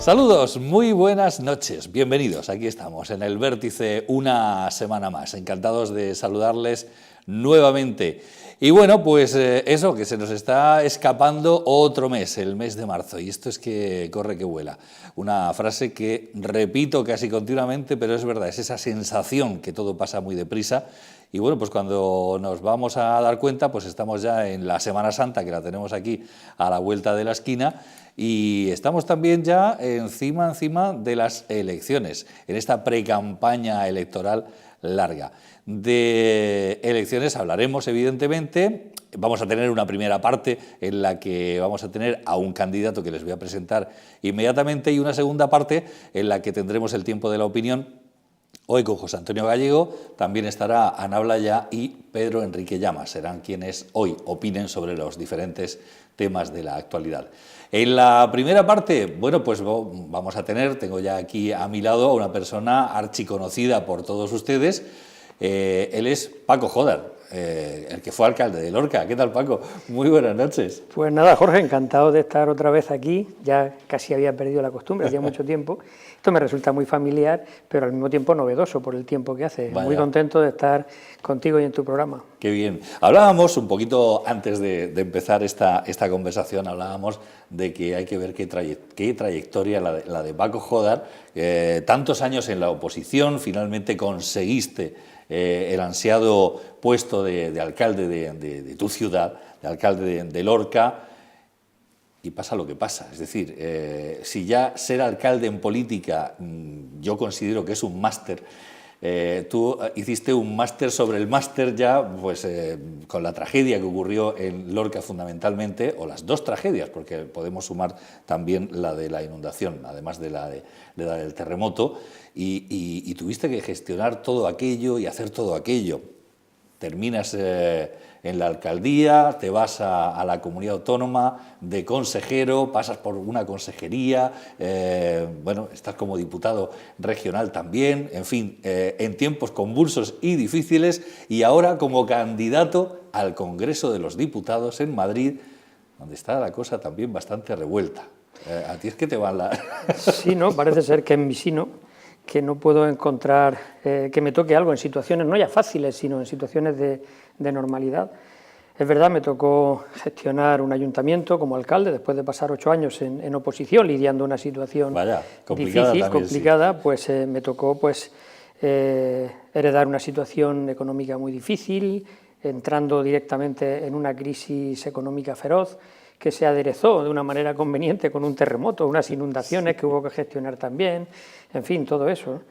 Saludos, muy buenas noches, bienvenidos, aquí estamos en el Vértice una semana más, encantados de saludarles nuevamente. Y bueno, pues eso, que se nos está escapando otro mes, el mes de marzo, y esto es que corre que vuela. Una frase que repito casi continuamente, pero es verdad, es esa sensación que todo pasa muy deprisa. Y bueno, pues cuando nos vamos a dar cuenta, pues estamos ya en la Semana Santa, que la tenemos aquí a la vuelta de la esquina, y estamos también ya encima de las elecciones, en esta precampaña electoral larga. De elecciones hablaremos, evidentemente. Vamos a tener una primera parte en la que vamos a tener a un candidato que les voy a presentar inmediatamente y una segunda parte en la que tendremos el tiempo de la opinión. Hoy con José Antonio Gallego, también estará Ana Blaya y Pedro Enrique Llamas, serán quienes hoy opinen sobre los diferentes temas de la actualidad. En la primera parte, bueno, pues vamos a tener, tengo ya aquí a mi lado a una persona archiconocida por todos ustedes. Él es Paco Jódar, el que fue alcalde de Lorca. ¿Qué tal, Paco? Muy buenas noches. Pues nada, Jorge, encantado de estar otra vez aquí, ya casi había perdido la costumbre, hacía mucho tiempo. Esto me resulta muy familiar, pero al mismo tiempo novedoso por el tiempo que hace. Vaya. Muy contento de estar contigo y en tu programa. Qué bien. Hablábamos un poquito antes de empezar esta conversación, hablábamos de que hay que ver qué trayectoria la de Paco Jódar. Tantos años en la oposición, finalmente conseguiste el ansiado puesto de alcalde de tu ciudad, de alcalde de Lorca, y pasa lo que pasa. Es decir, si ya ser alcalde en política yo considero que es un máster, tú hiciste un máster sobre el máster ya, pues con la tragedia que ocurrió en Lorca fundamentalmente, o las dos tragedias, porque podemos sumar también la de la inundación, además de la del terremoto, y tuviste que gestionar todo aquello y hacer todo aquello. Terminas en la alcaldía, te vas a la comunidad autónoma de consejero, pasas por una consejería, bueno, estás como diputado regional también, en fin, en tiempos convulsos y difíciles, y ahora como candidato al Congreso de los Diputados en Madrid, donde está la cosa también bastante revuelta. ¿A ti es que te van la...? Sí, no, parece ser que es mi sino, que no puedo encontrar que me toque algo en situaciones no ya fáciles, sino en situaciones de normalidad. Es verdad, me tocó gestionar un ayuntamiento como alcalde, después de pasar 8 años en oposición, lidiando una situación difícil, complicada, sí. Pues me tocó heredar una situación económica muy difícil, entrando directamente en una crisis económica feroz, que se aderezó de una manera conveniente con un terremoto, unas inundaciones que hubo que gestionar también, en fin, todo eso.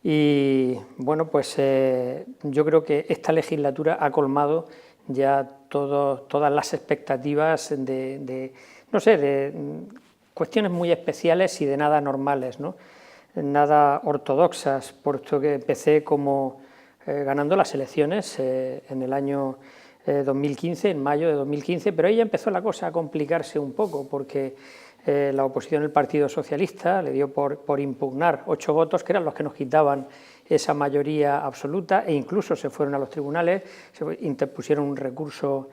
Y bueno, pues yo creo que esta legislatura ha colmado ya todas las expectativas de cuestiones muy especiales y de nada normales, ¿no? Nada ortodoxas, puesto que empecé como ganando las elecciones en el año 2015, en mayo de 2015, pero ahí ya empezó la cosa a complicarse un poco, porque la oposición, el Partido Socialista, le dio por impugnar 8 votos, que eran los que nos quitaban esa mayoría absoluta, e incluso se fueron a los tribunales, se interpusieron un recurso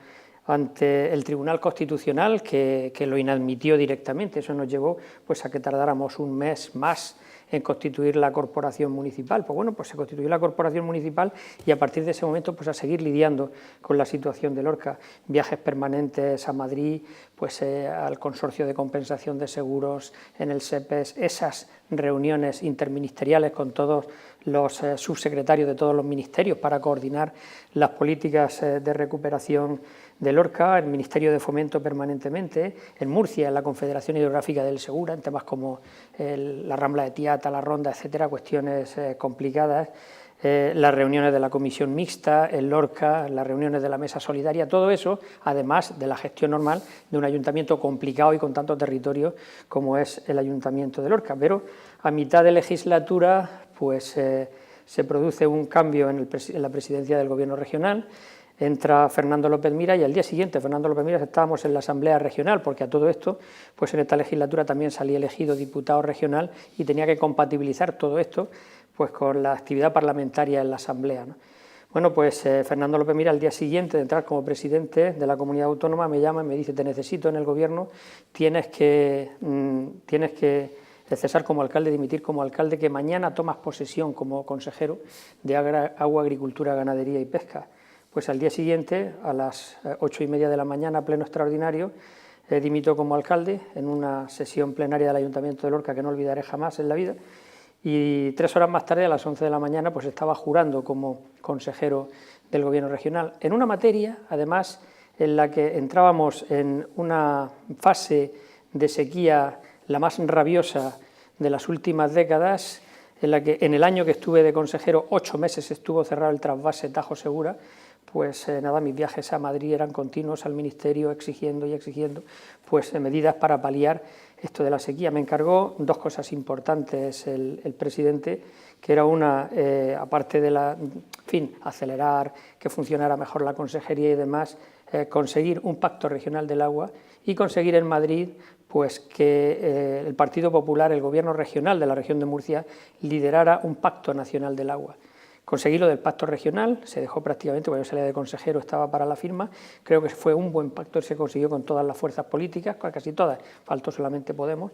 ante el Tribunal Constitucional que lo inadmitió directamente. Eso nos llevó pues a que tardáramos un mes más en constituir la corporación municipal. Pues bueno, pues se constituyó la corporación municipal y a partir de ese momento pues a seguir lidiando con la situación de Lorca. Viajes permanentes a Madrid, pues al Consorcio de Compensación de Seguros, en el SEPES, esas reuniones interministeriales con todos los subsecretarios de todos los ministerios para coordinar las políticas de recuperación de Lorca, el Ministerio de Fomento permanentemente, en Murcia, en la Confederación Hidrográfica del Segura, en temas como la Rambla de Tiata, la Ronda, etcétera, cuestiones complicadas, las reuniones de la Comisión Mixta, en Lorca, las reuniones de la Mesa Solidaria, todo eso, además de la gestión normal de un ayuntamiento complicado y con tanto territorio como es el Ayuntamiento de Lorca. Pero a mitad de legislatura pues se produce un cambio en la presidencia del Gobierno regional, entra Fernando López Miras y al día siguiente Fernando López Miras estábamos en la Asamblea Regional, porque a todo esto, pues en esta legislatura también salí elegido diputado regional y tenía que compatibilizar todo esto pues con la actividad parlamentaria en la Asamblea, ¿no? Bueno, pues Fernando López Miras al día siguiente de entrar como presidente de la comunidad autónoma me llama y me dice: te necesito en el gobierno, tienes que cesar como alcalde, dimitir como alcalde, que mañana tomas posesión como consejero de Agua, Agricultura, Ganadería y Pesca. Pues al día siguiente, a las 8:30 de la mañana, pleno extraordinario, dimito como alcalde en una sesión plenaria del Ayuntamiento de Lorca que no olvidaré jamás en la vida, y 3 horas más tarde, a las 11 de la mañana, pues estaba jurando como consejero del Gobierno regional, en una materia, además, en la que entrábamos en una fase de sequía la más rabiosa de las últimas décadas, en la que en el año que estuve de consejero 8 meses estuvo cerrado el trasvase Tajo Segura. Pues nada, mis viajes a Madrid eran continuos al Ministerio exigiendo y exigiendo pues medidas para paliar esto de la sequía. Me encargó 2 cosas importantes el presidente, que era una, aparte de acelerar, que funcionara mejor la consejería y demás, conseguir un pacto regional del agua y conseguir en Madrid pues que el Partido Popular, el Gobierno regional de la región de Murcia, liderara un pacto nacional del agua. Conseguí lo del pacto regional, se dejó prácticamente, cuando yo salía de consejero estaba para la firma, creo que fue un buen pacto, se consiguió con todas las fuerzas políticas, casi todas, faltó solamente Podemos,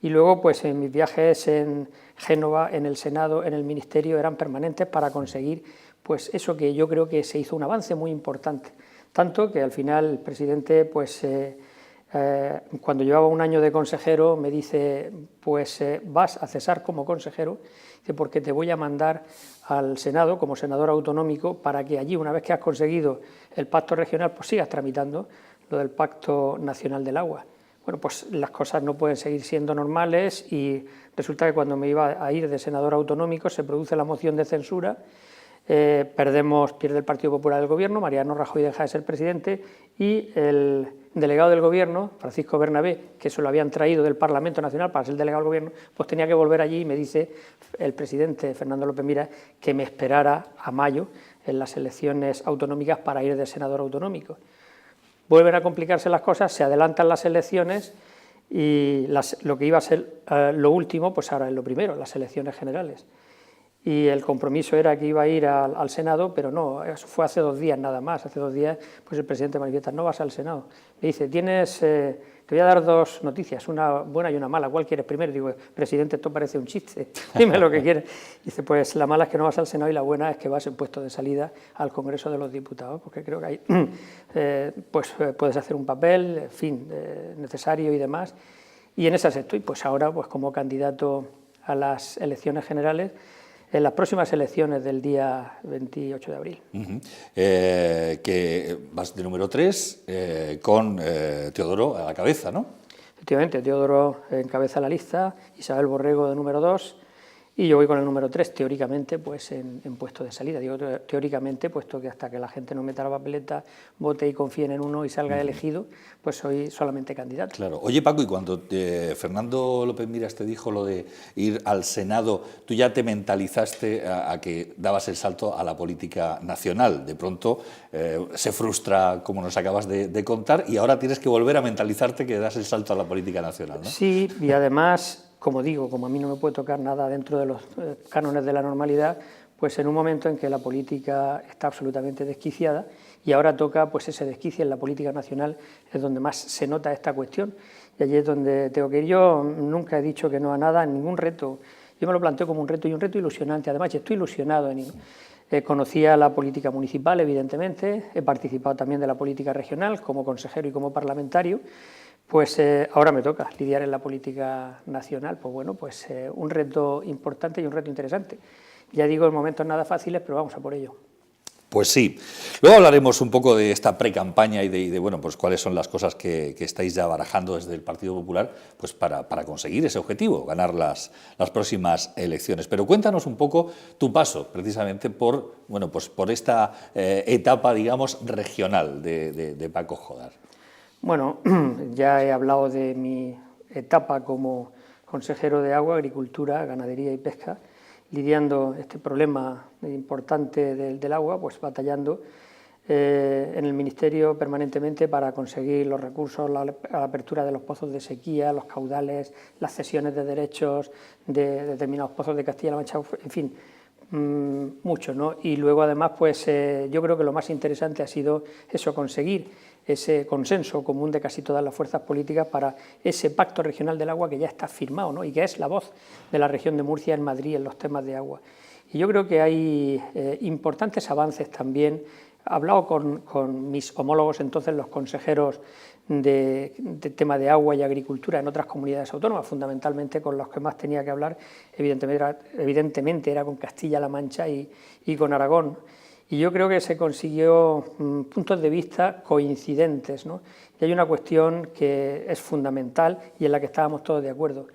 y luego pues en mis viajes en Génova, en el Senado, en el Ministerio, eran permanentes para conseguir pues eso que yo creo que se hizo un avance muy importante, tanto que al final el presidente pues cuando llevaba un año de consejero me dice pues vas a cesar como consejero porque te voy a mandar al Senado como senador autonómico para que allí, una vez que has conseguido el pacto regional, pues sigas tramitando lo del pacto nacional del agua. Bueno, pues las cosas no pueden seguir siendo normales y resulta que cuando me iba a ir de senador autonómico se produce la moción de censura, pierde el Partido Popular del Gobierno, Mariano Rajoy deja de ser presidente y el delegado del Gobierno, Francisco Bernabé, que se lo habían traído del Parlamento Nacional para ser delegado del Gobierno, pues tenía que volver allí y me dice el presidente Fernando López Miras que me esperara a mayo en las elecciones autonómicas para ir de senador autonómico. Vuelven a complicarse las cosas, se adelantan las elecciones y lo que iba a ser lo último, pues ahora es lo primero, las elecciones generales. Y el compromiso era que iba a ir al Senado, pero no, eso fue hace 2 días nada más. Hace 2 días pues el presidente manifiesta, no vas al Senado. Me dice, te voy a dar 2 noticias, una buena y una mala, ¿cuál quieres primero? Digo, presidente, esto parece un chiste, dime lo que quieres. Dice, pues la mala es que no vas al Senado y la buena es que vas en puesto de salida al Congreso de los Diputados, porque creo que ahí pues puedes hacer un papel, en fin, necesario y demás. Y en esas estoy, pues ahora pues como candidato a las elecciones generales, en las próximas elecciones del día 28 de abril. Que vas de número 3 con Teodoro a la cabeza, ¿no? Efectivamente, Teodoro encabeza la lista, Isabel Borrego de número 2 y yo voy con el número 3, teóricamente, pues en puesto de salida. Digo teóricamente, puesto que hasta que la gente no meta la papeleta, vote y confíe en uno y salga elegido, pues soy solamente candidato. Claro. Oye, Paco, y cuando Fernando López Miras te dijo lo de ir al Senado, ¿tú ya te mentalizaste a que dabas el salto a la política nacional? De pronto se frustra, como nos acabas de contar, y ahora tienes que volver a mentalizarte que das el salto a la política nacional, ¿no? Sí, y además, como digo, como a mí no me puede tocar nada dentro de los cánones de la normalidad, pues en un momento en que la política está absolutamente desquiciada y ahora toca pues ese desquicio en la política nacional, es donde más se nota esta cuestión y allí es donde tengo que ir. Yo nunca he dicho que no a nada, ningún reto, yo me lo planteo como un reto y un reto ilusionante, además estoy ilusionado en ello. Conocía la política municipal, evidentemente, he participado también de la política regional como consejero y como parlamentario. Pues ahora me toca lidiar en la política nacional, pues bueno, pues un reto importante y un reto interesante. Ya digo, en momentos nada fáciles, pero vamos a por ello. Pues sí. Luego hablaremos un poco de esta pre-campaña y de bueno, pues cuáles son las cosas que estáis ya barajando desde el Partido Popular pues para conseguir ese objetivo, ganar las próximas elecciones. Pero cuéntanos un poco tu paso, precisamente, por esta etapa, digamos, regional de Paco Jodar. Bueno, ya he hablado de mi etapa como consejero de Agua, Agricultura, Ganadería y Pesca, lidiando este problema importante del agua, pues batallando en el Ministerio permanentemente para conseguir los recursos, la apertura de los pozos de sequía, los caudales, las cesiones de derechos de determinados pozos de Castilla-La Mancha, en fin, mucho, ¿no? Y luego además pues yo creo que lo más interesante ha sido eso, conseguir ese consenso común de casi todas las fuerzas políticas para ese pacto regional del agua que ya está firmado, ¿no? Y que es la voz de la región de Murcia en Madrid en los temas de agua. Y yo creo que hay importantes avances también. He hablado con mis homólogos entonces, los consejeros de tema de agua y agricultura en otras comunidades autónomas, fundamentalmente con los que más tenía que hablar, evidentemente era con Castilla-La Mancha y con Aragón. Y yo creo que se consiguió puntos de vista coincidentes, ¿no? Y hay una cuestión que es fundamental y en la que estábamos todos de acuerdo.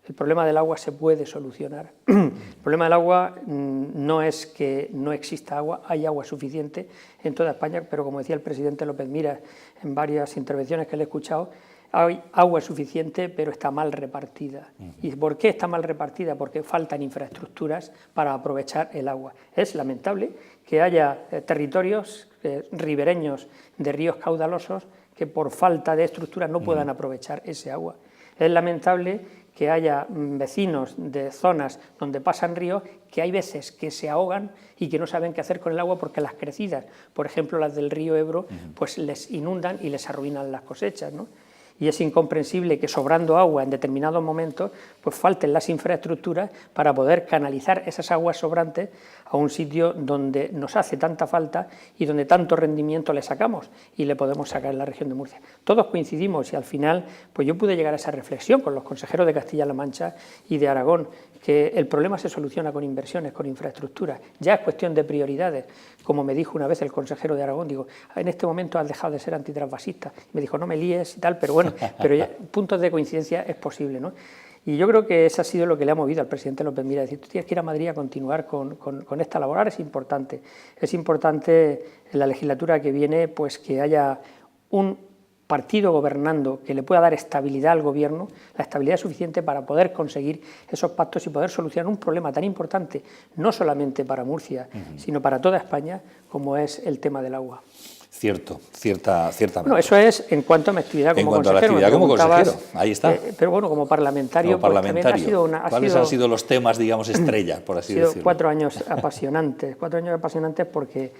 El problema del agua se puede solucionar. El problema del agua no es que no exista agua, hay agua suficiente en toda España, pero como decía el presidente López Miras en varias intervenciones que le he escuchado, hay agua suficiente, pero está mal repartida. ¿Y por qué está mal repartida? Porque faltan infraestructuras para aprovechar el agua. Es lamentable que haya territorios ribereños de ríos caudalosos que por falta de estructuras no puedan aprovechar ese agua. Es lamentable que haya vecinos de zonas donde pasan ríos que hay veces que se ahogan y que no saben qué hacer con el agua porque las crecidas, por ejemplo las del río Ebro, pues les inundan y les arruinan las cosechas, ¿no? Y es incomprensible que sobrando agua en determinados momentos pues falten las infraestructuras para poder canalizar esas aguas sobrantes a un sitio donde nos hace tanta falta y donde tanto rendimiento le sacamos y le podemos sacar en la región de Murcia. Todos coincidimos y al final pues yo pude llegar a esa reflexión con los consejeros de Castilla-La Mancha y de Aragón, que el problema se soluciona con inversiones, con infraestructuras, ya es cuestión de prioridades. Como me dijo una vez el consejero de Aragón, digo, en este momento has dejado de ser antitransvasista. Me dijo, no me líes y tal, pero bueno, pero ya, puntos de coincidencia es posible, ¿no? Y yo creo que eso ha sido lo que le ha movido al presidente López Miras, decir, tú tienes que ir a Madrid a continuar con esta labor. Ahora es importante en la legislatura que viene pues que haya un partido gobernando que le pueda dar estabilidad al gobierno, la estabilidad suficiente para poder conseguir esos pactos y poder solucionar un problema tan importante, no solamente para Murcia, sino para toda España, como es el tema del agua. Ciertamente. Bueno, eso es en cuanto a mi actividad como consejero. En cuanto a la actividad como consejero, ahí está. Pero bueno, como parlamentario, pues también ha sido ¿Cuáles han sido los temas, digamos, estrella, por así decirlo? 4 años apasionantes, porque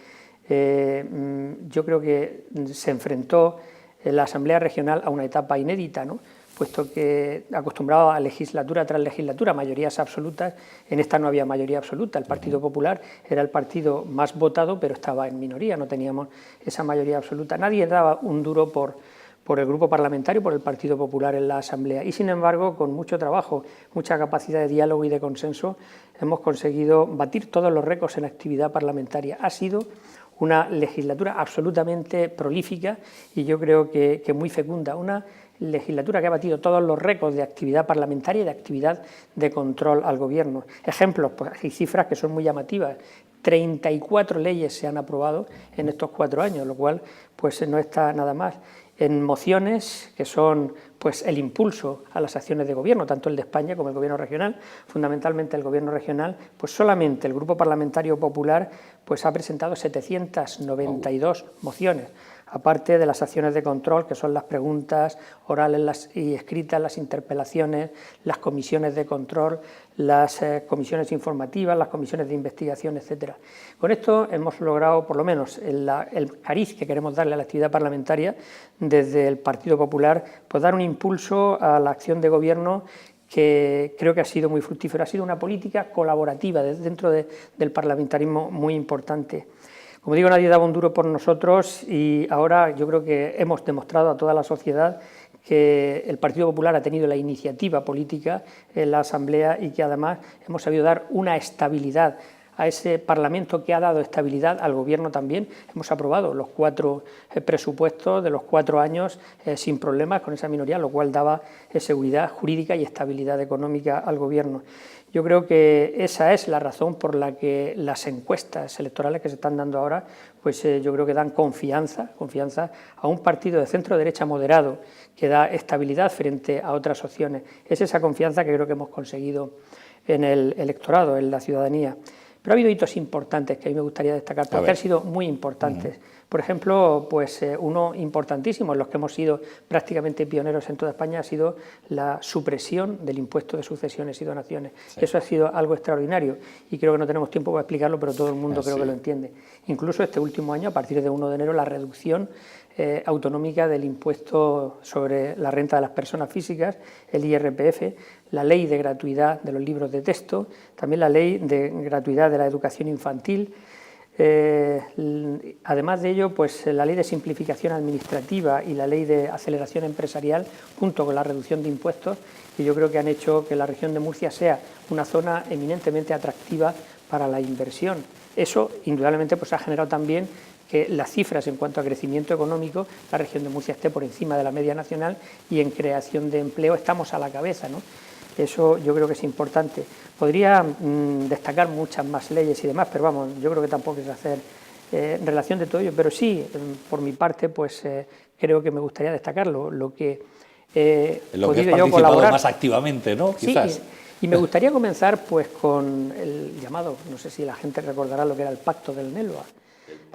yo creo que se enfrentó la Asamblea Regional a una etapa inédita, ¿no? Puesto que acostumbrado a legislatura tras legislatura, mayorías absolutas, en esta no había mayoría absoluta. El Partido Popular era el partido más votado, pero estaba en minoría, no teníamos esa mayoría absoluta. Nadie daba un duro por el grupo parlamentario, por el Partido Popular en la Asamblea. Y sin embargo, con mucho trabajo, mucha capacidad de diálogo y de consenso, hemos conseguido batir todos los récords en actividad parlamentaria. Ha sido una legislatura absolutamente prolífica y yo creo que muy fecunda, una legislatura que ha batido todos los récords de actividad parlamentaria y de actividad de control al gobierno. Ejemplos, pues hay cifras que son muy llamativas. 34 leyes se han aprobado en estos 4 años, lo cual pues no está nada más. En mociones que son pues el impulso a las acciones de gobierno, tanto el de España como el gobierno regional, fundamentalmente el gobierno regional, pues solamente el Grupo Parlamentario Popular pues ha presentado 792 mociones, aparte de las acciones de control, que son las preguntas orales y escritas, las interpelaciones, las comisiones de control, las comisiones informativas, las comisiones de investigación, etcétera. Con esto hemos logrado, por lo menos, el cariz que queremos darle a la actividad parlamentaria desde el Partido Popular, pues dar un impulso a la acción de gobierno que creo que ha sido muy fructífero. Ha sido una política colaborativa dentro del parlamentarismo muy importante. Como digo, nadie daba un duro por nosotros y ahora yo creo que hemos demostrado a toda la sociedad que el Partido Popular ha tenido la iniciativa política en la Asamblea y que además hemos sabido dar una estabilidad a ese Parlamento que ha dado estabilidad al Gobierno también. Hemos aprobado los 4 presupuestos de los 4 años sin problemas con esa minoría, lo cual daba seguridad jurídica y estabilidad económica al Gobierno. Yo creo que esa es la razón por la que las encuestas electorales que se están dando ahora, pues yo creo que dan confianza a un partido de centro-derecha moderado que da estabilidad frente a otras opciones. Es esa confianza que creo que hemos conseguido en el electorado, en la ciudadanía. Pero ha habido hitos importantes que a mí me gustaría destacar, porque han sido muy importantes. Por ejemplo, pues uno importantísimo, en los que hemos sido prácticamente pioneros en toda España, ha sido la supresión del impuesto de sucesiones y donaciones. Sí. Eso ha sido algo extraordinario y creo que no tenemos tiempo para explicarlo, pero todo el mundo creo que lo entiende. Incluso este último año, a partir de 1 de enero, la reducción autonómica del impuesto sobre la renta de las personas físicas, el IRPF, la ley de gratuidad de los libros de texto, también la ley de gratuidad de la educación infantil. Además de ello, pues la ley de simplificación administrativa y la ley de aceleración empresarial, junto con la reducción de impuestos, que yo creo que han hecho que la región de Murcia sea una zona eminentemente atractiva para la inversión. Eso, indudablemente, pues ha generado también que las cifras en cuanto a crecimiento económico, la región de Murcia esté por encima de la media nacional y en creación de empleo estamos a la cabeza, ¿no? Eso yo creo que es importante. Podría destacar muchas más leyes y demás, pero vamos, yo creo que tampoco es hacer relación de todo ello, pero sí, por mi parte, pues creo que me gustaría destacarlo, lo que he podido yo colaborar más activamente, ¿no? Quizás. Sí, y me gustaría comenzar pues con el llamado, no sé si la gente recordará lo que era el Pacto del Nelva.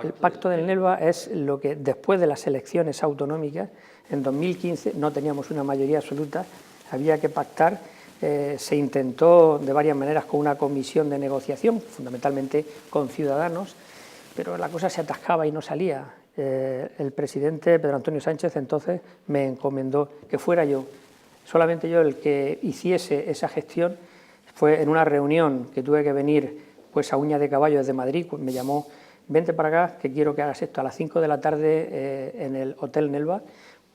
El Pacto del Nelva es lo que después de las elecciones autonómicas, en 2015 no teníamos una mayoría absoluta, había que pactar. Se intentó de varias maneras con una comisión de negociación, fundamentalmente con Ciudadanos, pero la cosa se atascaba y no salía. El presidente Pedro Antonio Sánchez entonces me encomendó que fuera yo, solamente yo el que hiciese esa gestión. Fue en una reunión que tuve que venir pues a uña de caballo desde Madrid, pues me llamó: vente para acá, que quiero que hagas esto a las 5 de la tarde en el Hotel Nelva.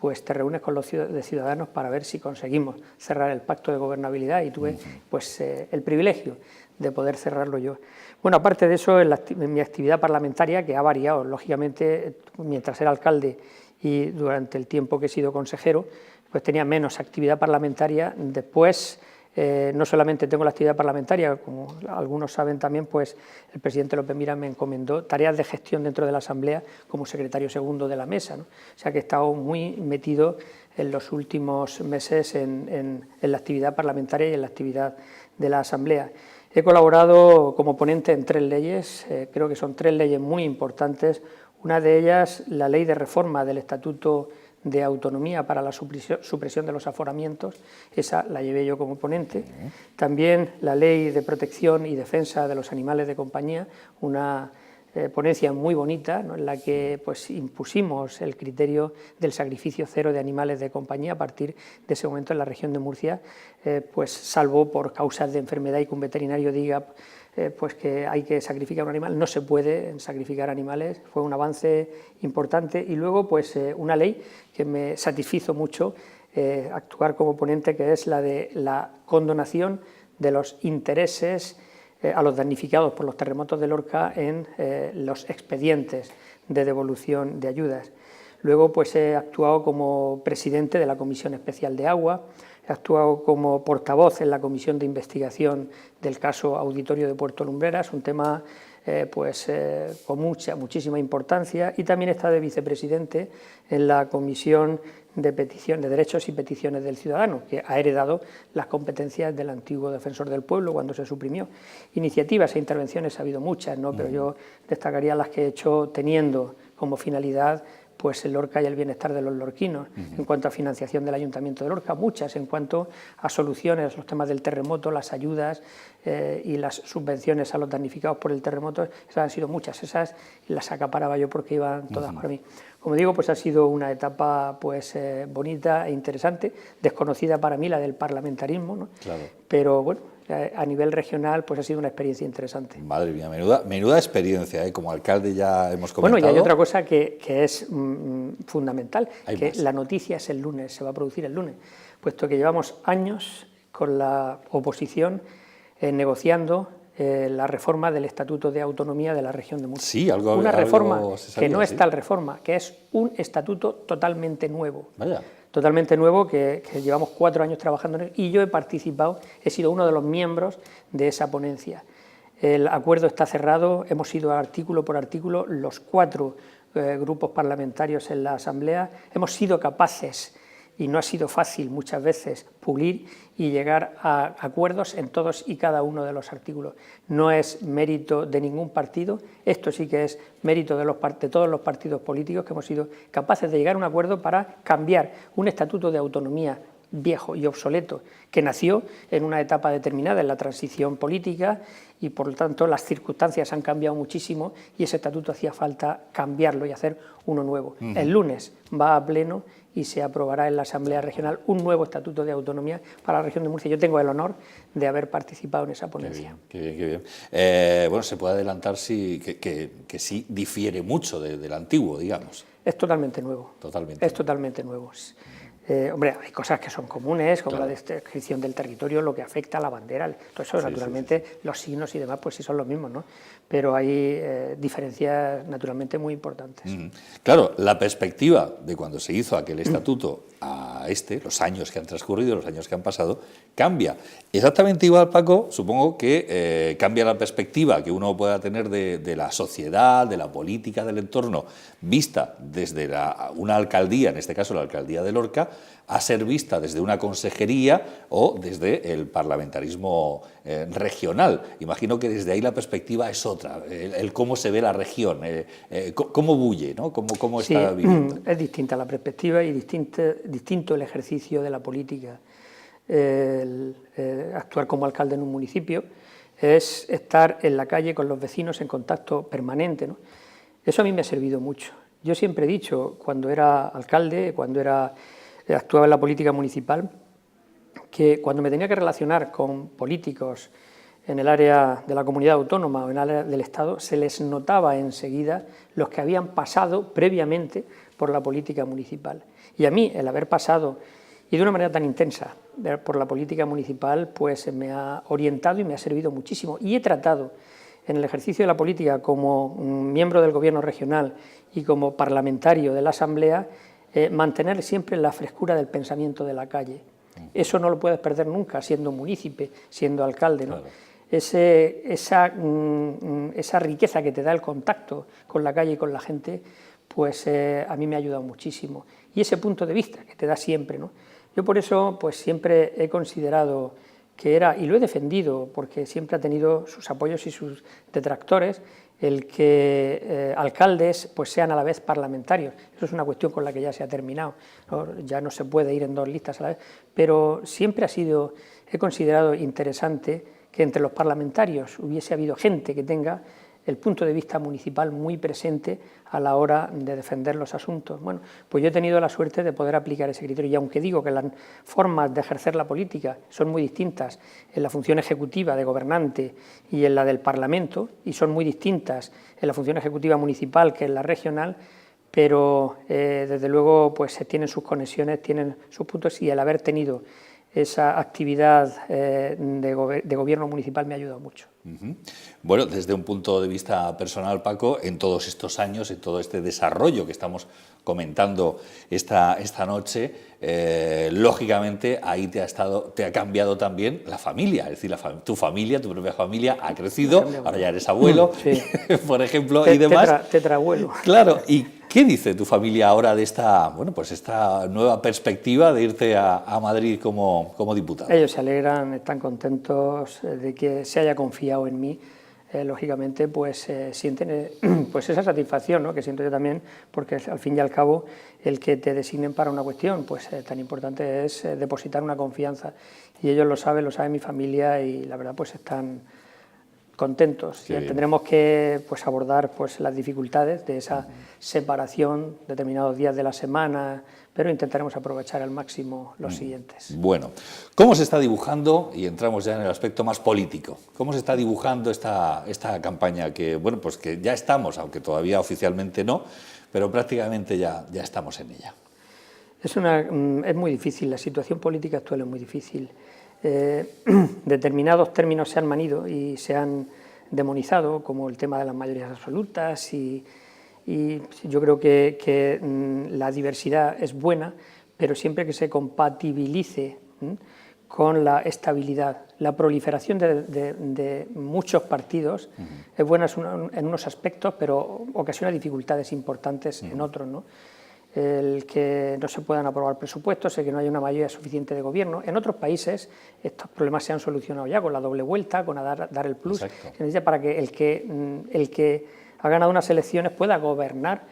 Pues te reúnes con los de Ciudadanos para ver si conseguimos cerrar el pacto de gobernabilidad, y tuve pues el privilegio de poder cerrarlo yo. Bueno, aparte de eso, en mi actividad parlamentaria, que ha variado, lógicamente, mientras era alcalde y durante el tiempo que he sido consejero, pues tenía menos actividad parlamentaria. Después, no solamente tengo la actividad parlamentaria, como algunos saben también, pues el presidente López Miras me encomendó tareas de gestión dentro de la Asamblea como secretario segundo de la mesa, ¿no? O sea que he estado muy metido en los últimos meses en la actividad parlamentaria y en la actividad de la Asamblea. He colaborado como ponente en 3 leyes, creo que son 3 leyes muy importantes. Una de ellas, la ley de reforma del Estatuto de Autonomía para la supresión de los aforamientos, esa la llevé yo como ponente. También la ley de protección y defensa de los animales de compañía, una ponencia muy bonita, ¿no?, en la que pues impusimos el criterio del sacrificio cero de animales de compañía. A partir de ese momento en la región de Murcia, pues salvo por causas de enfermedad y que un veterinario diga pues que hay que sacrificar un animal, no se puede sacrificar animales. Fue un avance importante. Y luego pues una ley que me satisfizo mucho actuar como ponente, que es la de la condonación de los intereses a los damnificados por los terremotos de Lorca en los expedientes de devolución de ayudas. Luego pues he actuado como presidente de la Comisión Especial de Agua, he actuado como portavoz en la Comisión de Investigación del caso Auditorio de Puerto Lumbreras, un tema con muchísima importancia, y también he estado de vicepresidente en la Comisión de Derechos y Peticiones del Ciudadano, que ha heredado las competencias del antiguo Defensor del Pueblo cuando se suprimió. Iniciativas e intervenciones ha habido muchas, ¿no?, pero yo destacaría las que he hecho teniendo como finalidad pues el Lorca y el bienestar de los lorquinos. En cuanto a financiación del Ayuntamiento de Lorca, muchas. En cuanto a soluciones, los temas del terremoto, las ayudas y las subvenciones a los damnificados por el terremoto, esas han sido muchas. Esas las acaparaba yo porque iban todas por mí. Como digo, pues ha sido una etapa pues bonita e interesante, desconocida para mí la del parlamentarismo, ¿no? Claro. Pero bueno, a nivel regional pues ha sido una experiencia interesante. Madre mía, menuda experiencia, como alcalde ya hemos comentado. Bueno, y hay otra cosa que es fundamental, que la noticia es el lunes, se va a producir el lunes, puesto que llevamos años con la oposición negociando la reforma del Estatuto de Autonomía de la región de Murcia. Sí, una reforma que no es tal reforma, que es un estatuto totalmente nuevo. Vaya. Totalmente nuevo, que llevamos 4 años trabajando en él, y yo he participado, he sido uno de los miembros de esa ponencia. El acuerdo está cerrado, hemos ido artículo por artículo, los 4 grupos parlamentarios en la Asamblea, hemos sido capaces y no ha sido fácil muchas veces pulir y llegar a acuerdos en todos y cada uno de los artículos. No es mérito de ningún partido, esto sí que es mérito de todos los partidos políticos que hemos sido capaces de llegar a un acuerdo para cambiar un estatuto de autonomía viejo y obsoleto que nació en una etapa determinada en la transición política y por lo tanto las circunstancias han cambiado muchísimo y ese estatuto hacía falta cambiarlo y hacer uno nuevo. El lunes va a pleno y se aprobará en la Asamblea Regional un nuevo estatuto de autonomía para la región de Murcia. Yo tengo el honor de haber participado en esa ponencia. Qué bien, qué bien. Bueno, se puede adelantar que sí difiere mucho del antiguo, digamos. Es totalmente nuevo. Totalmente. Es totalmente nuevo. Hombre, hay cosas que son comunes, como la descripción del territorio, lo que afecta a la bandera, todo eso, naturalmente, los signos y demás, pues sí son los mismos, ¿no? Pero hay diferencias, naturalmente, muy importantes. Claro, la perspectiva de cuando se hizo aquel estatuto a los años que han transcurrido, los años que han pasado, cambia. Exactamente igual, Paco, supongo que cambia la perspectiva que uno pueda tener de la sociedad, de la política, del entorno, vista desde una alcaldía, en este caso la alcaldía de Lorca, a ser vista desde una consejería o desde el parlamentarismo regional. Imagino que desde ahí la perspectiva es otra, el cómo se ve la región, cómo bulle, ¿no? Cómo está viviendo. Es distinta la perspectiva y distinto el ejercicio de la política. Actuar como alcalde en un municipio es estar en la calle con los vecinos en contacto permanente, ¿no? Eso a mí me ha servido mucho. Yo siempre he dicho, cuando era alcalde, actuaba en la política municipal, que cuando me tenía que relacionar con políticos en el área de la comunidad autónoma o en el área del Estado, se les notaba enseguida los que habían pasado previamente por la política municipal. Y a mí, el haber pasado, y de una manera tan intensa, por la política municipal, pues me ha orientado y me ha servido muchísimo. Y he tratado, en el ejercicio de la política, como miembro del Gobierno regional y como parlamentario de la Asamblea, mantener siempre la frescura del pensamiento de la calle. Eso no lo puedes perder nunca, siendo munícipe, siendo alcalde, ¿no? Claro. Esa riqueza que te da el contacto con la calle y con la gente, pues a mí me ha ayudado muchísimo. Y ese punto de vista que te da siempre, ¿no? Yo por eso pues siempre he considerado que era, y lo he defendido, porque siempre ha tenido sus apoyos y sus detractores, el que alcaldes pues sean a la vez parlamentarios. Eso es una cuestión con la que ya se ha terminado, ¿no? Ya no se puede ir en dos listas a la vez, pero siempre he considerado interesante que entre los parlamentarios hubiese habido gente que tenga el punto de vista municipal muy presente a la hora de defender los asuntos. Bueno, pues yo he tenido la suerte de poder aplicar ese criterio y aunque digo que las formas de ejercer la política son muy distintas en la función ejecutiva de gobernante y en la del Parlamento y son muy distintas en la función ejecutiva municipal que en la regional, pero desde luego pues tienen sus conexiones, tienen sus puntos y el haber tenido esa actividad de gobierno municipal me ha ayudado mucho. Bueno, desde un punto de vista personal, Paco, en todos estos años, en todo este desarrollo que estamos comentando esta noche, lógicamente ahí te ha cambiado también la familia, es decir, tu propia familia ha crecido, ahora ya eres abuelo, sí. Por ejemplo, y demás. Tetraabuelo. Claro, ¿y qué dice tu familia ahora de esta nueva perspectiva de irte a Madrid como diputado? Ellos se alegran, están contentos de que se haya confiado en mí. Lógicamente pues sienten pues esa satisfacción, ¿no? Que siento yo también, porque al fin y al cabo el que te designen para una cuestión pues tan importante es depositar una confianza y ellos lo sabe mi familia y la verdad pues están contentos. Tendremos que pues abordar pues las dificultades de esa separación determinados días de la semana, pero intentaremos aprovechar al máximo los siguientes. Bueno, ¿cómo se está dibujando? Y entramos ya en el aspecto más político. ¿Cómo se está dibujando esta campaña que, bueno, pues que ya estamos, aunque todavía oficialmente no, pero prácticamente ya estamos en ella? Es muy difícil, la situación política actual es muy difícil. Determinados términos se han manido y se han demonizado, como el tema de las mayorías absolutas y yo creo que la diversidad es buena, pero siempre que se compatibilice con la estabilidad. La proliferación de muchos partidos es buena en unos aspectos, pero ocasiona dificultades importantes en otros, ¿no? el que no se puedan aprobar presupuestos, el que no haya una mayoría suficiente de gobierno. En otros países estos problemas se han solucionado ya con la doble vuelta, con dar el plus, para que el que ha ganado unas elecciones pueda gobernar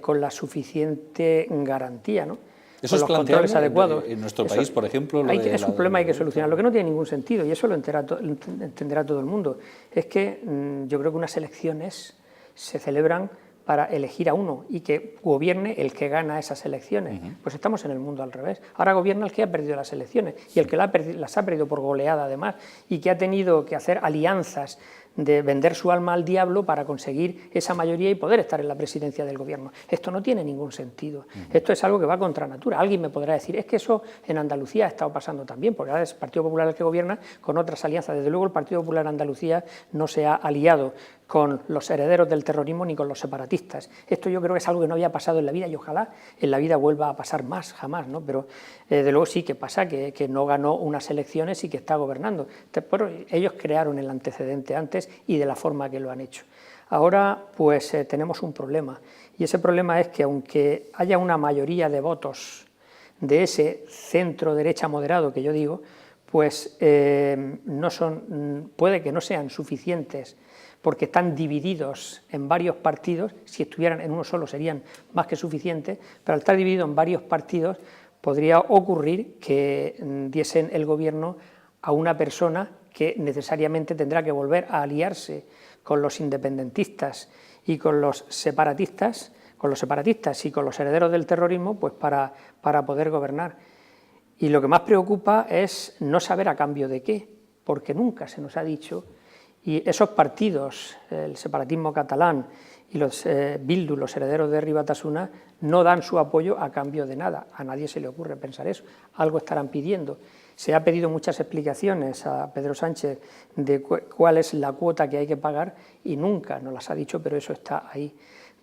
con la suficiente garantía, ¿no? ¿Eso es controles adecuados en nuestro país, por ejemplo? Es un problema, hay que solucionar. Lo que no tiene ningún sentido, y eso lo entenderá todo el mundo, es que yo creo que unas elecciones se celebran para elegir a uno y que gobierne el que gana esas elecciones. Pues estamos en el mundo al revés. Ahora gobierna el que ha perdido las elecciones y el que las ha perdido por goleada además y que ha tenido que hacer alianzas de vender su alma al diablo para conseguir esa mayoría y poder estar en la presidencia del gobierno. Esto no tiene ningún sentido. Esto es algo que va contra natura. Alguien me podrá decir, es que eso en Andalucía ha estado pasando también, porque ahora es el Partido Popular el que gobierna con otras alianzas. Desde luego el Partido Popular en Andalucía no se ha aliado con los herederos del terrorismo ni con los separatistas. Esto yo creo que es algo que no había pasado en la vida y ojalá en la vida vuelva a pasar más, jamás, ¿no? Pero de luego sí que pasa que no ganó unas elecciones y que está gobernando. Pero ellos crearon el antecedente antes y de la forma que lo han hecho. Ahora pues tenemos un problema y ese problema es que aunque haya una mayoría de votos de ese centro derecha moderado que yo digo, pues puede que no sean suficientes porque están divididos en varios partidos. Si estuvieran en uno solo serían más que suficientes, pero al estar dividido en varios partidos podría ocurrir que diesen el gobierno a una persona que necesariamente tendrá que volver a aliarse con los independentistas y con los separatistas, y con los herederos del terrorismo, pues para poder gobernar. Y lo que más preocupa es no saber a cambio de qué, porque nunca se nos ha dicho. Y esos partidos, el separatismo catalán y los Bildu, los herederos de Herri Batasuna, no dan su apoyo a cambio de nada. A nadie se le ocurre pensar eso. Algo estarán pidiendo. Se ha pedido muchas explicaciones a Pedro Sánchez de cuál es la cuota que hay que pagar y nunca nos las ha dicho, pero eso está ahí.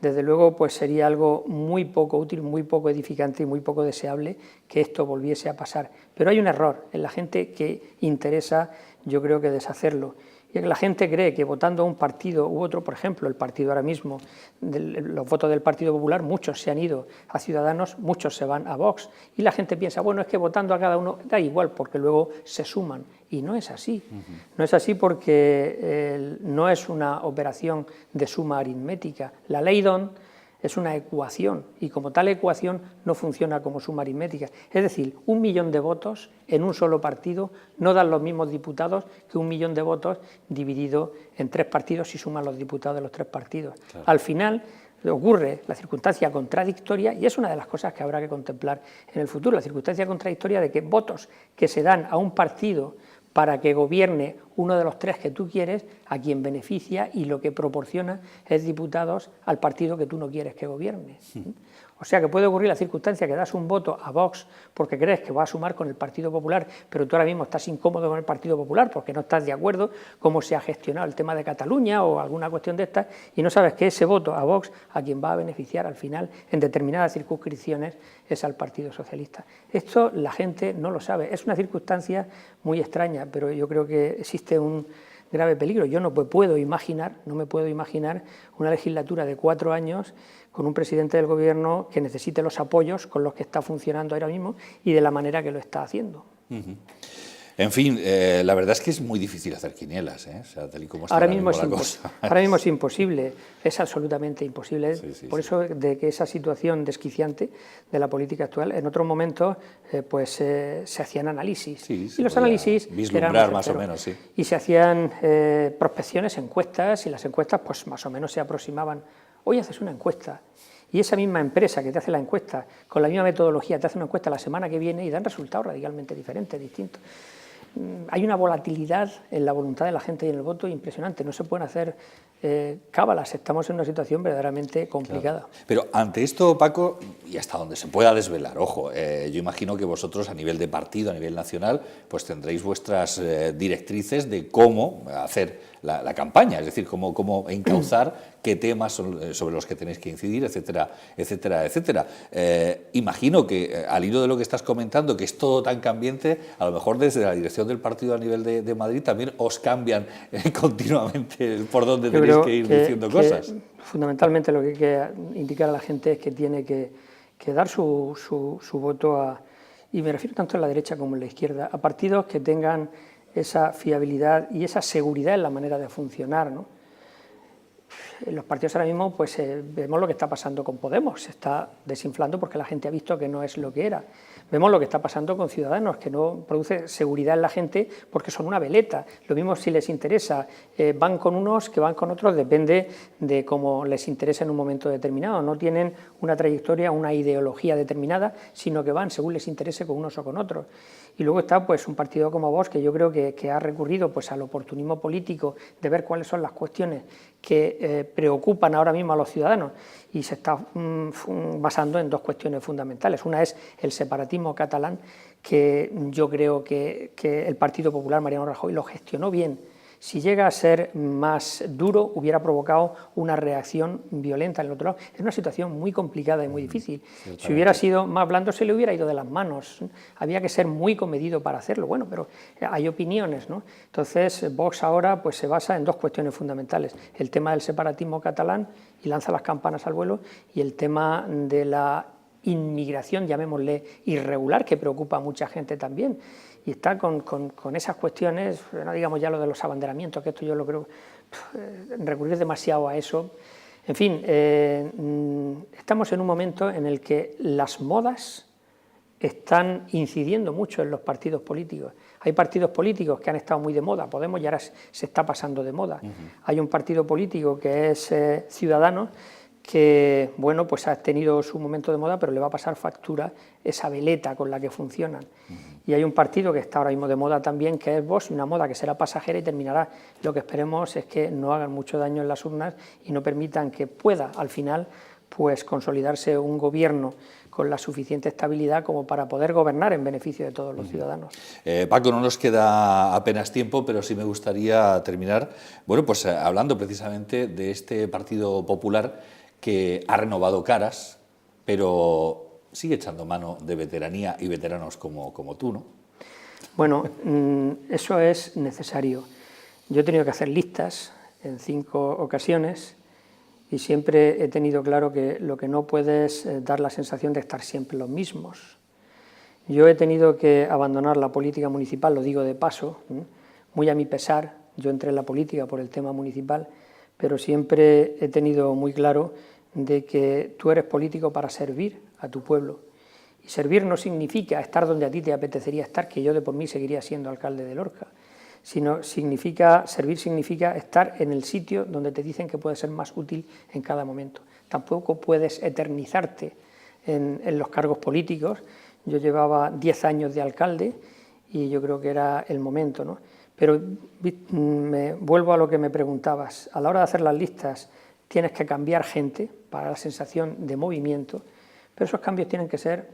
Desde luego, pues sería algo muy poco útil, muy poco edificante y muy poco deseable que esto volviese a pasar. Pero hay un error en la gente que interesa, yo creo que deshacerlo. Y la gente cree que votando a un partido u otro, por ejemplo, el partido ahora mismo, los votos del Partido Popular, muchos se han ido a Ciudadanos, muchos se van a Vox, y la gente piensa, bueno, es que votando a cada uno da igual, porque luego se suman, y no es así. No es así porque no es una operación de suma aritmética. La ley DON es una ecuación y como tal ecuación no funciona como suma aritmética. Es decir, 1 millón de votos en un solo partido no dan los mismos diputados que 1 millón de votos dividido en 3 partidos si suman los diputados de los 3 partidos. Claro. Al final ocurre la circunstancia contradictoria y es una de las cosas que habrá que contemplar en el futuro, la circunstancia contradictoria de que votos que se dan a un partido para que gobierne uno de los 3 que tú quieres, a quien beneficia y lo que proporciona es diputados al partido que tú no quieres que gobierne. O sea que puede ocurrir la circunstancia que das un voto a Vox porque crees que va a sumar con el Partido Popular, pero tú ahora mismo estás incómodo con el Partido Popular porque no estás de acuerdo cómo se ha gestionado el tema de Cataluña o alguna cuestión de estas y no sabes que ese voto a Vox a quien va a beneficiar al final en determinadas circunscripciones es al Partido Socialista. Esto la gente no lo sabe, es una circunstancia muy extraña, pero yo creo que existe un grave peligro. Yo no me puedo imaginar una legislatura de 4 años con un presidente del gobierno que necesite los apoyos con los que está funcionando ahora mismo y de la manera que lo está haciendo. En fin, la verdad es que es muy difícil hacer quinielas, ¿eh? O sea, tal y como está ahora mismo es imposible, es absolutamente imposible. Sí, por eso de que esa situación desquiciante de la política actual, en otros momentos se hacían análisis. Y los análisis vislumbrar más o menos, sí. Y se hacían prospecciones, encuestas, y las encuestas pues más o menos se aproximaban. Hoy haces una encuesta y esa misma empresa que te hace la encuesta, con la misma metodología, te hace una encuesta la semana que viene y dan resultados radicalmente diferentes, distintos. Hay una volatilidad en la voluntad de la gente y en el voto impresionante, no se pueden hacer cábalas, estamos en una situación verdaderamente complicada. Claro. Pero ante esto, Paco, y hasta donde se pueda desvelar, ojo, yo imagino que vosotros a nivel de partido, a nivel nacional, pues tendréis vuestras directrices de cómo hacer la campaña, es decir, cómo encauzar qué temas son sobre los que tenéis que incidir, etcétera, etcétera, etcétera. Imagino que al hilo de lo que estás comentando, que es todo tan cambiante, a lo mejor desde la dirección del partido a nivel de Madrid también os cambian continuamente por dónde tenéis que ir diciendo cosas. Fundamentalmente lo que hay que indicar a la gente es que tiene que que dar su voto a, y me refiero tanto a la derecha como a la izquierda, a partidos que tengan esa fiabilidad y esa seguridad en la manera de funcionar, ¿no? En los partidos ahora mismo pues vemos lo que está pasando con Podemos, se está desinflando porque la gente ha visto que no es lo que era. Vemos lo que está pasando con Ciudadanos, que no produce seguridad en la gente porque son una veleta. Lo mismo si les interesa, van con unos que van con otros, depende de cómo les interesa en un momento determinado. No tienen una trayectoria, una ideología determinada, sino que van según les interese con unos o con otros. Y luego está pues un partido como Vox, que yo creo que ha recurrido pues al oportunismo político de ver cuáles son las cuestiones que preocupan ahora mismo a los ciudadanos, y se está basando en dos cuestiones fundamentales. Una es el separatismo catalán, que yo creo que el Partido Popular, Mariano Rajoy, lo gestionó bien. Si llega a ser más duro, hubiera provocado una reacción violenta en el otro lado. Es una situación muy complicada y muy difícil. Si hubiera sido más blando, se le hubiera ido de las manos. Había que ser muy comedido para hacerlo. Bueno, pero hay opiniones, ¿no? Entonces, Vox ahora pues, se basa en dos cuestiones fundamentales. El tema del separatismo catalán, y lanza las campanas al vuelo, y el tema de la inmigración, llamémosle irregular, que preocupa a mucha gente también. Y está con esas cuestiones, no digamos ya lo de los abanderamientos, que esto yo lo creo, recurrir demasiado a eso. En fin, estamos en un momento en el que las modas están incidiendo mucho en los partidos políticos. Hay partidos políticos que han estado muy de moda, Podemos ya ahora se está pasando de moda. Hay un partido político que es Ciudadanos, que bueno, pues ha tenido su momento de moda, pero le va a pasar factura esa veleta con la que funcionan. Y hay un partido que está ahora mismo de moda también, que es Vox, y una moda que será pasajera y terminará. Lo que esperemos es que no hagan mucho daño en las urnas y no permitan que pueda, al final, pues consolidarse un gobierno con la suficiente estabilidad como para poder gobernar en beneficio de todos los ciudadanos. Paco, no nos queda apenas tiempo, pero sí me gustaría terminar, bueno, pues hablando precisamente de este Partido Popular que ha renovado caras, pero sigue echando mano de veteranía y veteranos como tú, ¿no? Bueno, eso es necesario. Yo he tenido que hacer listas en 5 ocasiones y siempre he tenido claro que lo que no puede es dar la sensación de estar siempre los mismos. Yo he tenido que abandonar la política municipal, lo digo de paso, muy a mi pesar. Yo entré en la política por el tema municipal, pero siempre he tenido muy claro de que tú eres político para servir a tu pueblo. Y servir no significa estar donde a ti te apetecería estar, que yo de por mí seguiría siendo alcalde de Lorca, sino servir significa estar en el sitio donde te dicen que puedes ser más útil en cada momento. Tampoco puedes eternizarte en los cargos políticos. Yo llevaba 10 años de alcalde y yo creo que era el momento, ¿no? Pero me vuelvo a lo que me preguntabas. A la hora de hacer las listas tienes que cambiar gente para la sensación de movimiento, pero esos cambios tienen que ser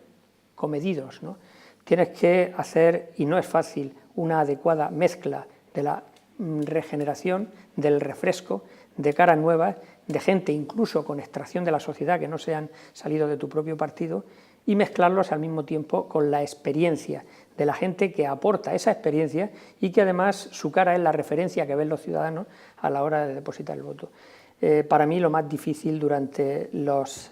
comedidos, ¿no? Tienes que hacer, y no es fácil, una adecuada mezcla de la regeneración, del refresco, de caras nuevas, de gente incluso con extracción de la sociedad que no se han salido de tu propio partido, y mezclarlos al mismo tiempo con la experiencia de la gente que aporta esa experiencia y que además su cara es la referencia que ven los ciudadanos a la hora de depositar el voto. Para mí lo más difícil durante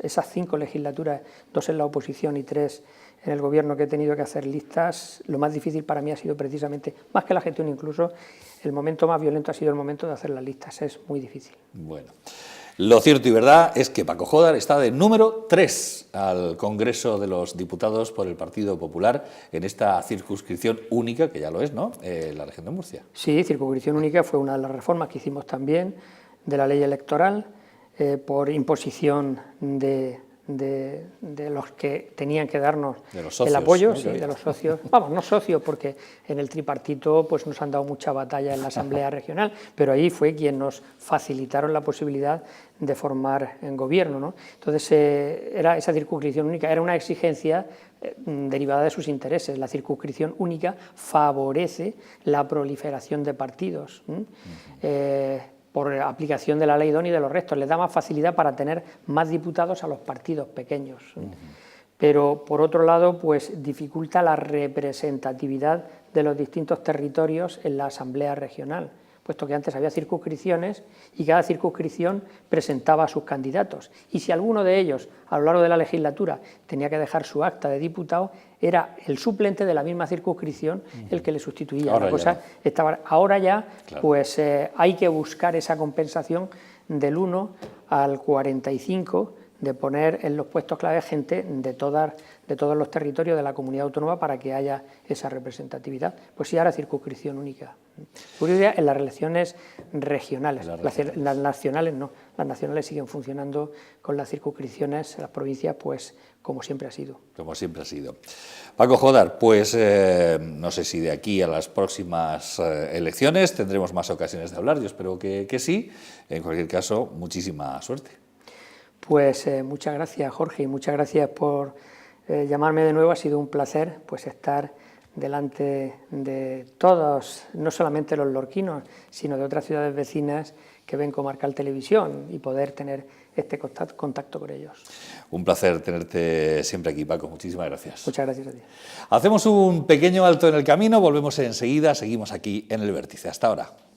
esas 5 legislaturas, 2 en la oposición y 3 en el gobierno que he tenido que hacer listas, lo más difícil para mí ha sido precisamente, más que la gestión incluso, el momento más violento ha sido el momento de hacer las listas, es muy difícil. Bueno, lo cierto y verdad es que Paco Jódar está de número 3 al Congreso de los Diputados por el Partido Popular en esta circunscripción única, que ya lo es, ¿no?, la región de Murcia. Sí, circunscripción única fue una de las reformas que hicimos también de la ley electoral por imposición de los que tenían que darnos el apoyo, ¿no? Sí, de los socios, vamos, no socios, porque en el tripartito pues nos han dado mucha batalla en la Asamblea Regional, pero ahí fue quien nos facilitaron la posibilidad de formar en gobierno, ¿no? Entonces era esa circunscripción única, era una exigencia derivada de sus intereses. La circunscripción única favorece la proliferación de partidos. Por aplicación de la ley DONI y de los restos, les da más facilidad para tener más diputados a los partidos pequeños. Pero, por otro lado, pues dificulta la representatividad de los distintos territorios en la Asamblea Regional, puesto que antes había circunscripciones y cada circunscripción presentaba a sus candidatos. Y si alguno de ellos, a lo largo de la legislatura, tenía que dejar su acta de diputado, era el suplente de la misma circunscripción el que le sustituía. Ahora ya, claro, pues hay que buscar esa compensación del 1 al 45, de poner en los puestos clave gente de todos los territorios de la comunidad autónoma para que haya esa representatividad. Pues sí, ahora circunscripción única. En las elecciones regionales, las nacionales no, las nacionales siguen funcionando con las circunscripciones, las provincias, pues como siempre ha sido. Como siempre ha sido. Paco Jodar, pues no sé si de aquí a las próximas elecciones tendremos más ocasiones de hablar, yo espero que sí. En cualquier caso, muchísima suerte. Pues muchas gracias, Jorge, y muchas gracias por llamarme de nuevo. Ha sido un placer pues estar delante de todos, no solamente los lorquinos, sino de otras ciudades vecinas que ven Comarcal Televisión y poder tener este contacto con ellos. Un placer tenerte siempre aquí, Paco. Muchísimas gracias. Muchas gracias a ti. Hacemos un pequeño alto en el camino, volvemos enseguida, seguimos aquí en El Vértice. Hasta ahora.